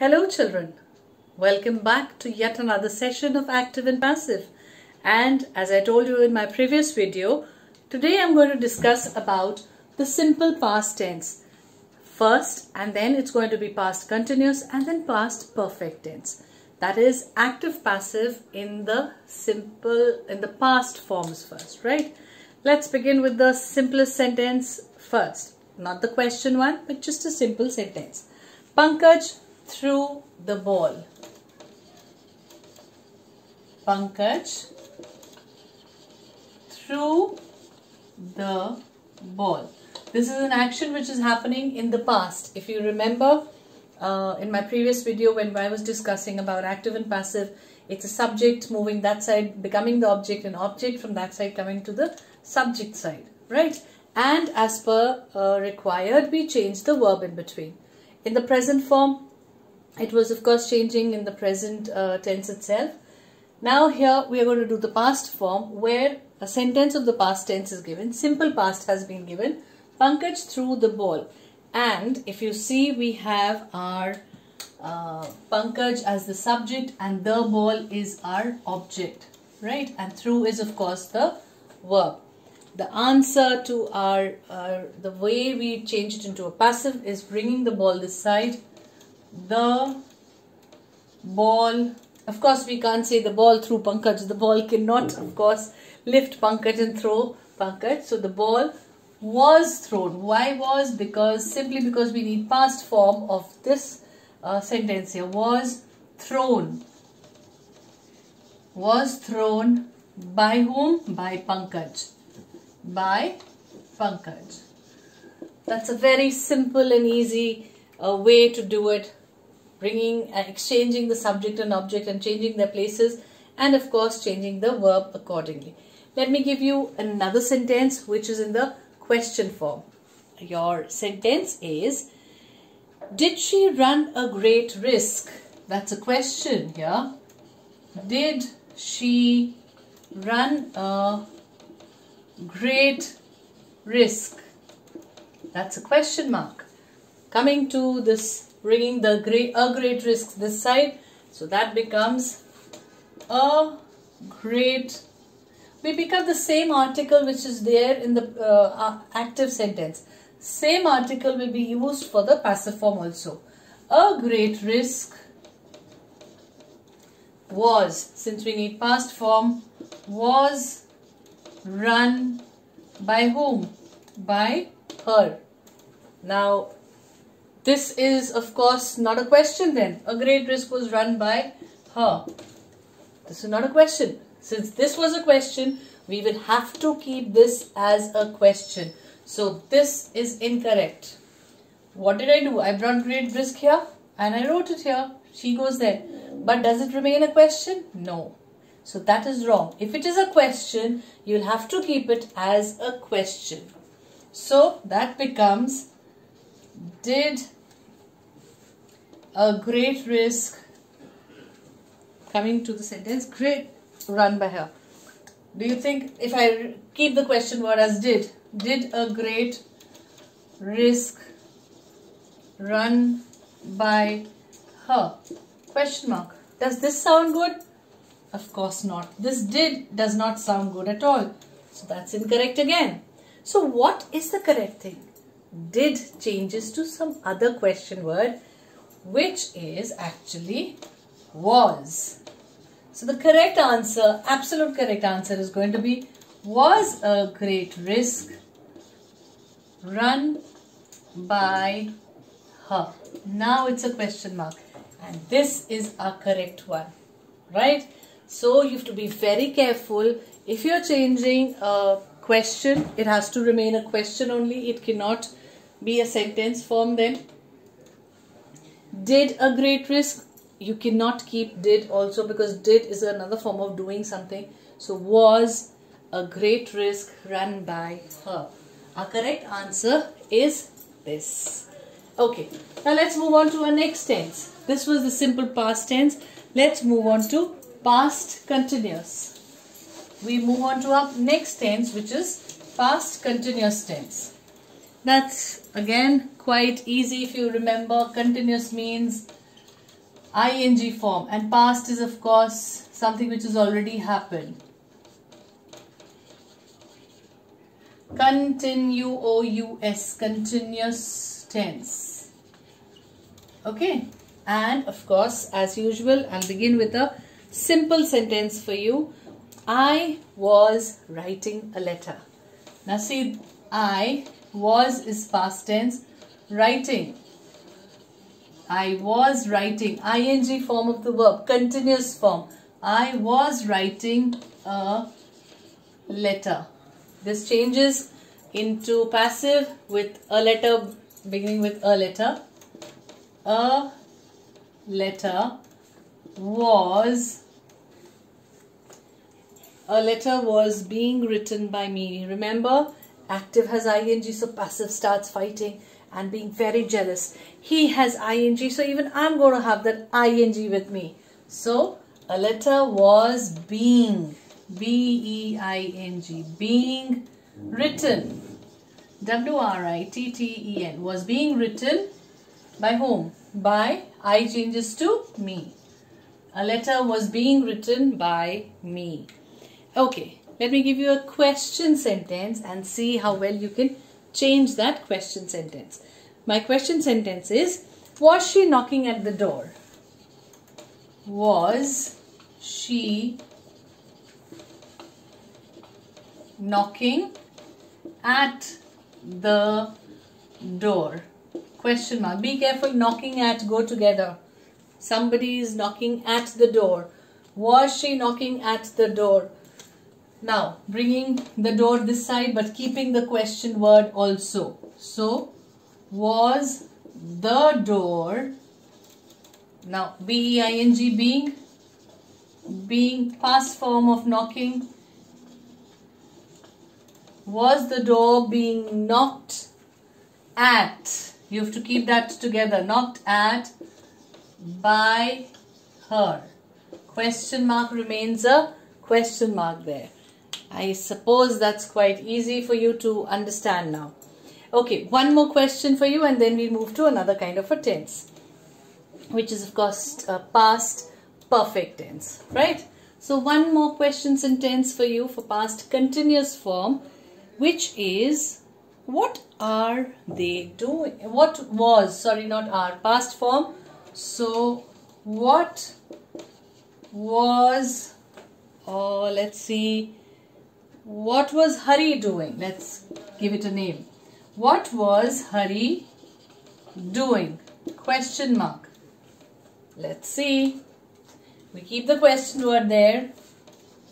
Hello children, welcome back to yet another session of active and passive. And as I told you in my previous video, today I'm going to discuss about the simple past tense first, and then it's going to be past continuous and then past perfect tense. That is active passive in the past forms first, right? Let's begin with the simplest sentence first. Not the question one, but just a simple sentence. Pankaj threw the ball. Pankaj threw the ball. This is an action which is happening in the past. If you remember in my previous video when I was discussing about active and passive, it's a subject moving that side, becoming the object, and object from that side coming to the subject side, right? And as per required, we change the verb in between. In the present form, it was of course changing in the present tense itself. Now here we are going to do the past form where a sentence of the past tense is given. Simple past has been given. Pankaj threw the ball. And if you see, we have our Pankaj as the subject and the ball is our object, right? And threw is of course the verb. The answer to our, the way we change it into a passive is bringing the ball this side. The ball, of course we can't say the ball threw Pankaj. The ball cannot of course lift Pankaj and throw Pankaj. So the ball was thrown. Why was? Simply because we need past form of this sentence here. Was thrown. Was thrown by whom? By Pankaj. By Pankaj. That's a very simple and easy way to do it. Exchanging the subject and object and changing their places, and of course changing the verb accordingly. Let me give you another sentence which is in the question form. Your sentence is, did she run a great risk? That's a question here. Did she run a great risk? That's a question mark. Coming to this, bringing the a great risk this side, so that becomes a great. We pick up the same article which is there in the active sentence. Same article will be used for the passive form also. A great risk was, since we need past form, was run by whom? By her. Now this is of course not a question then. A great risk was run by her. This is not a question. Since this was a question, we will have to keep this as a question. So this is incorrect. What did I do? I brought great risk here and I wrote it here. She goes there. But does it remain a question? No. So that is wrong. If it is a question, you'll have to keep it as a question. So that becomes, did a great risk, coming to the sentence, great run by her. Do you think if I keep the question word as did a great risk run by her? Question mark. Does this sound good? Of course not. This did does not sound good at all. So that's incorrect again. So what is the correct thing? Did changes to some other question word, which is actually was. So the correct answer, absolute correct answer is going to be, was a great risk run by her. Now it's a question mark and this is our correct one, right? So you have to be very careful. If you're changing a question, it has to remain a question only. It cannot be a sentence form then. Did a great risk, you cannot keep did also, because did is another form of doing something. So was a great risk run by her. Our correct answer is this. Okay, now let's move on to our next tense. This was the simple past tense. Let's move on to past continuous. We move on to our next tense, which is past continuous tense. That's again quite easy. If you remember, continuous means ing form, and past is of course something which has already happened. Continuous, continuous tense. Okay, and of course, as usual, I'll begin with a simple sentence for you. I was writing a letter. Now see, I was is past tense, writing. I was writing, ing form of the verb, continuous form. I was writing a letter. This changes into passive with a letter, beginning with a letter. A letter was being written by me. Remember, active has ing, so passive starts fighting and being very jealous. He has ing, so even I'm going to have that ing with me. So, a letter was being, B-E-I-N-G, being written, W-R-I-T-T-E-N, was being written by whom? By, I changes to me. A letter was being written by me. Okay, let me give you a question sentence and see how well you can change that question sentence. My question sentence is, was she knocking at the door? Was she knocking at the door? Question mark. Be careful, knocking at go together. Somebody is knocking at the door. Was she knocking at the door? Now, bringing the door this side but keeping the question word also. So, was the door, now B-E-I-N-G, being past form of knocking. Was the door being knocked at? You have to keep that together. Knocked at by her. Question mark remains a question mark there. I suppose that's quite easy for you to understand now. Okay, one more question for you and then we move to another kind of a tense, which is of course past perfect tense, right? So one more question sentence for you for past continuous form, which is, what are they doing? What was, sorry, not are, past form. So what was, let's see, what was Hari doing? Let's give it a name. What was Hari doing? Question mark. Let's see. We keep the question word there.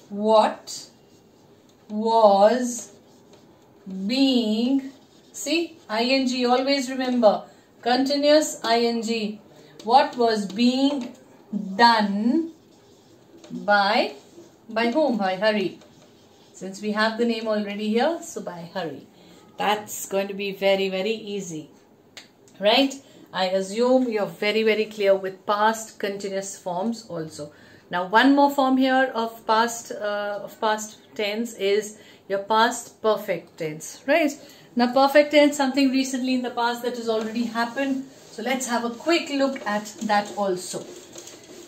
What was being, see, ing, always remember, continuous ing. What was being done by whom? By Hari. Since we have the name already here, so by Hari. That's going to be very, very easy, right? I assume you're very, very clear with past continuous forms also. Now, one more form here of past tense is your past perfect tense, right? Now, perfect tense, something recently in the past that has already happened. So, let's have a quick look at that also.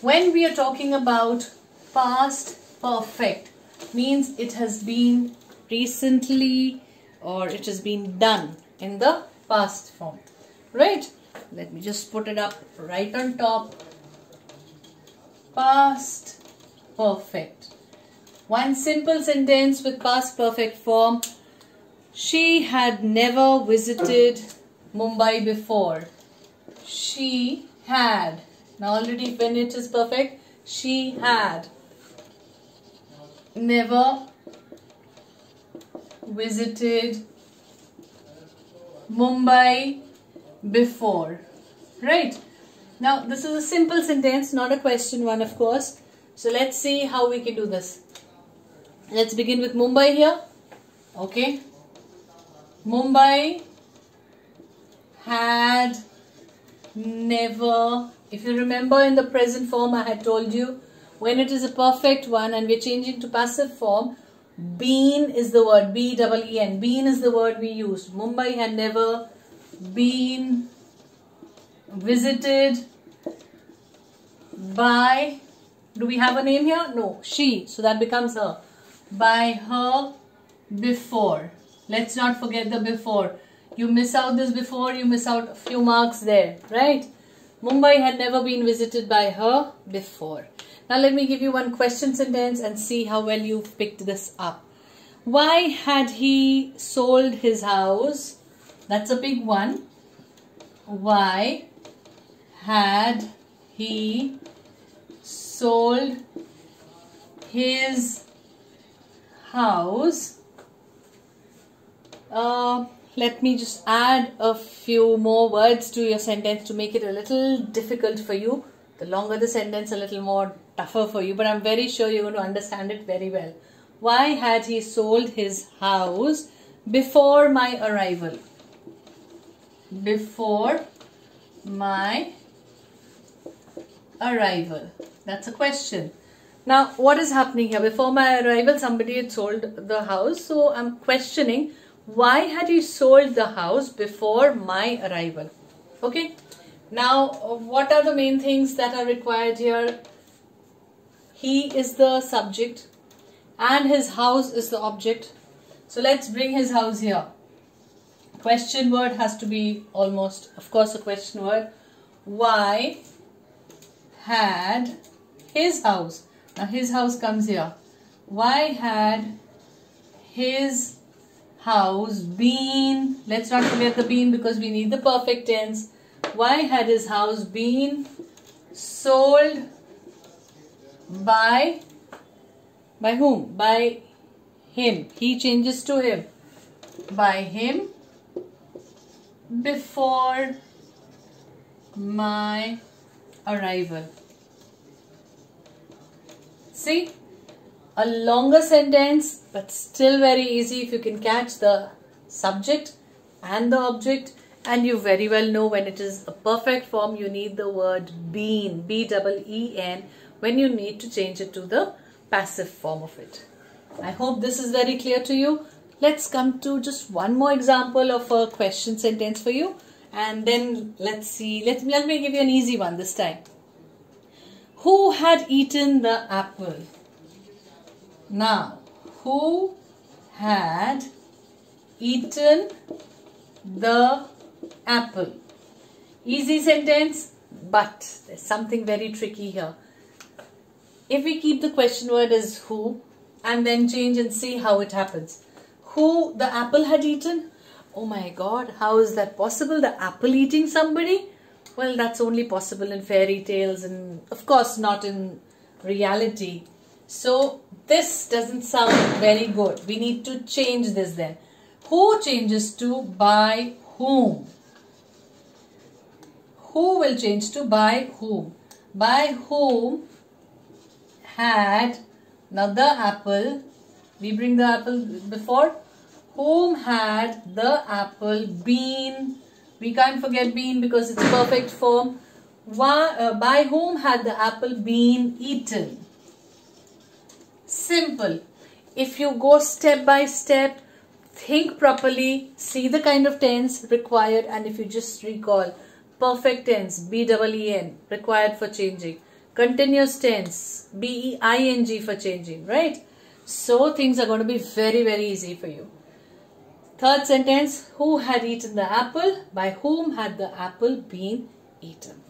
When we are talking about past perfect, means it has been recently or it has been done in the past form, right? Let me just put it up right on top. Past perfect. One simple sentence with past perfect form. She had never visited Mumbai before. She had. Now already when it is perfect, she had never visited Mumbai before, right? Now this is a simple sentence, not a question one, of course. So let's see how we can do this. Let's begin with Mumbai here. Okay, Mumbai had never, if you remember in the present form I had told you, when it is a perfect one and we're changing to passive form, been is the word, B-E-E-N, been is the word we used. Mumbai had never been visited by, do we have a name here? No, she. So that becomes her. By her before. Let's not forget the before. You miss out this before, you miss out a few marks there, right? Mumbai had never been visited by her before. Now let me give you one question sentence and see how well you've picked this up. Why had he sold his house? That's a big one. Why had he sold his house? Let me just add a few more words to your sentence to make it a little difficult for you. The longer the sentence, a little more tougher for you, but I'm very sure you're going to understand it very well. Why had he sold his house before my arrival? Before my arrival. That's a question. Now, what is happening here? Before my arrival, somebody had sold the house. So, I'm questioning, why had he sold the house before my arrival? Okay. Now, what are the main things that are required here? He is the subject and his house is the object. So, let's bring his house here. Question word has to be almost, of course, a question word. Why had his house? Now, his house comes here. Why had his house been, let's not forget the been because we need the perfect tense. Why had his house been sold by whom? By him. He changes to him. By him before my arrival. See? A longer sentence, but still very easy if you can catch the subject and the object, and you very well know when it is a perfect form you need the word been, B-E-E-N, when you need to change it to the passive form of it. I hope this is very clear to you. Let's come to just one more example of a question sentence for you, and then let's see, let me give you an easy one this time. Who had eaten the apple? Now, who had eaten the apple? Easy sentence, but there's something very tricky here. If we keep the question word as who and then change and see how it happens. Who the apple had eaten? Oh my God, how is that possible? The apple eating somebody? Well, that's only possible in fairy tales and of course not in reality. So this doesn't sound very good. We need to change this then. Who changes to by whom? Who will change to by whom? By whom had, now the apple, we bring the apple before. Whom had the apple been? We can't forget been because it's perfect form. By whom had the apple been eaten? Simple. If you go step by step, think properly, see the kind of tense required, and if you just recall, perfect tense, B-E-E-N, required for changing. Continuous tense, B-E-I-N-G for changing, right? So things are going to be very, very easy for you. Third sentence, who had eaten the apple? By whom had the apple been eaten?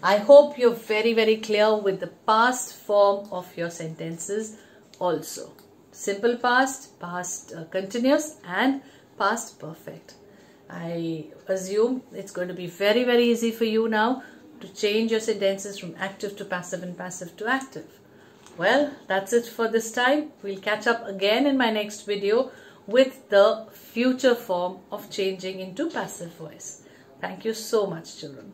I hope you're very, very clear with the past form of your sentences also. Simple past, past continuous and past perfect. I assume it's going to be very, very easy for you now to change your sentences from active to passive and passive to active. Well, that's it for this time. We'll catch up again in my next video with the future form of changing into passive voice. Thank you so much, children.